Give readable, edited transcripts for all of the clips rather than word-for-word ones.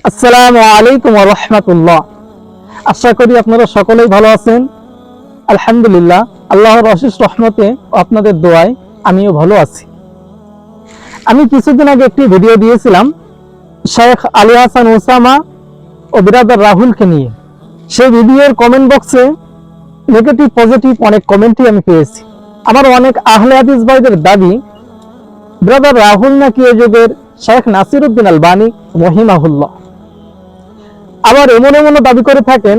আসসালামু আলাইকুম ওয়া রাহমাতুল্লাহ। আশা করি আপনারা সকলেই ভালো আছেন। আলহামদুলিল্লাহ, আল্লাহর অশেষ রহমতে আপনাদের দোয়ায় আমিও ভালো আছি। আমি কিছুদিন আগে একটি ভিডিও দিয়েছিলাম শেখ আলী হাসান ওসামা ও বিরাদার রাহুলকে নিয়ে। সেই ভিডিওর কমেন্ট বক্সে নেগেটিভ পজিটিভ অনেক কমেন্টই আমি পেয়েছি। আমার অনেক আহলে হাদিস ভাইদের দাবি ব্রাদার রাহুল নাকি এ যুগের শেখ নাসিরউদ্দিন আলবানী রহিমাহুল্লাহ। আবার এমন দাবি করে থাকেন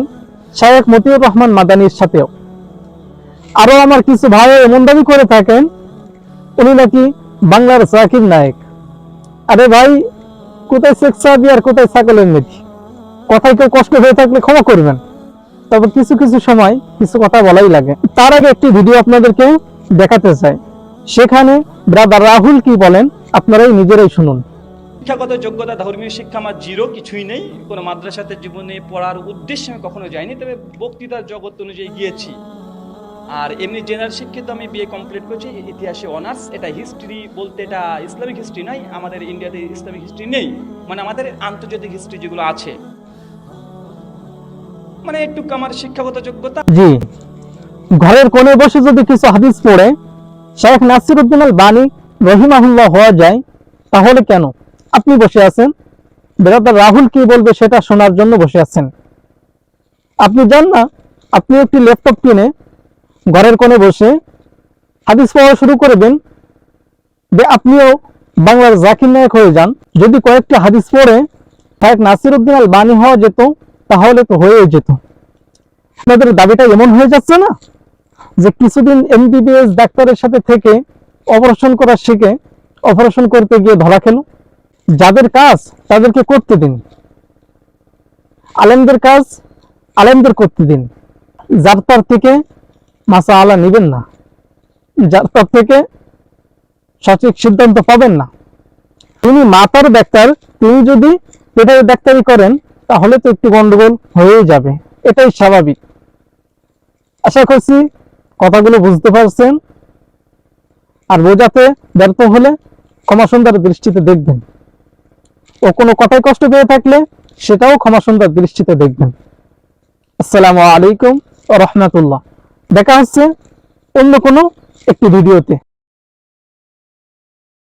শেখ মতিউর রহমান মাদানীর সাথেও। আরো আমার কিছু ভাই এমন দাবি করে থাকেন উনি নাকি বাংলার জাকির নায়েক। আরে ভাই, কোথায় শেখ সাহাবী আর কোথায় ছাগলের মেধি? কথায় কেউ কষ্ট হয়ে থাকলে ক্ষমা করবেন, তবে কিছু কিছু সময় কিছু কথা বলাই লাগে। তার আগে একটি ভিডিও আপনাদেরকে দেখাতে চাই, সেখানে ব্রাদার রাহুল কি বলেন আপনারাই নিজেরাই শুনুন। শিক্ষাগত যোগ্যতা, ধর্মীয় শিক্ষা আমার জিরো, কিছুই নেই। কোনো মাদ্রাসাতে জীবনে পড়ার উদ্দেশ্যে আমি কখনো যাইনি, তবে বক্তৃতার জগৎ অনুযায়ী গিয়েছি। আর এমনি জেনারেল শিক্ষিত, আমি বিএ কমপ্লিট করছি, ইতিহাসে অনার্স। এটা হিস্ট্রি বলতে এটা ইসলামিক হিস্ট্রি নয়, আমাদের ইন্ডিয়াতে ইসলামিক হিস্ট্রি নেই, মানে আমাদের আন্তর্জাতিক হিস্ট্রি যেগুলো আছে, মানে একটু আমার শিক্ষাগত যোগ্যতা। জি, ঘরের কোণে বসে যদি কিছু হাদিস পড়ে শেখ নাসিরউদ্দিন আলবানী রহিমাহুল্লাহ হওয়া যায়, তাহলে কেন আপনি বসে আছেন? ব্রাদার রাহুল কি বলবে সেটা শোনার জন্য বসে আছেন। আপনি যান না, আপনি একটি ল্যাপটপ কিনে ঘরের কোণে বসে হাদিস পড়া শুরু করে দেন, আপনিও বাংলার জাকির নায়েক হয়ে যান। যদি কয়েকটি হাদিস পড়ে শেখ নাসিরউদ্দিন আলবানী হওয়া যেত, তাহলে তো হয়ে যেত। আপনাদের দাবিটা এমন হয়ে যাচ্ছে না যে কিছুদিন এমবিবিএস ডাক্তারের সাথে থেকে অপারেশন করা শিখে অপারেশন করতে গিয়ে ধরা খেল। যাদের কাজ তাদেরকে করতে দিন, আলেমদের কাজ আলেমদের করতে দিন। যার তার থেকে মাসা আলা নিবেন না, যার তার থেকে সঠিক সিদ্ধান্ত পাবেন না। তিনি মাতার ডাক্তার, তিনি যদি পেটের ডাক্তারি করেন তাহলে তো একটু গন্ডগোল হয়েই যাবে, এটাই স্বাভাবিক। আশা করছি কথাগুলো বুঝতে পারছেন, আর বোঝাতে ব্যর্থ হলে ক্ষমা সুন্দর দৃষ্টিতে দেখবেন। ও কোনো কথায় কষ্ট পেয়ে থাকলে সেটাও ক্ষমা সুন্দর দৃষ্টিতে দেখবেন। আসসালামু আলাইকুম ওয়া রাহমাতুল্লাহ। দেখা হচ্ছে অন্য কোনো একটি ভিডিওতে।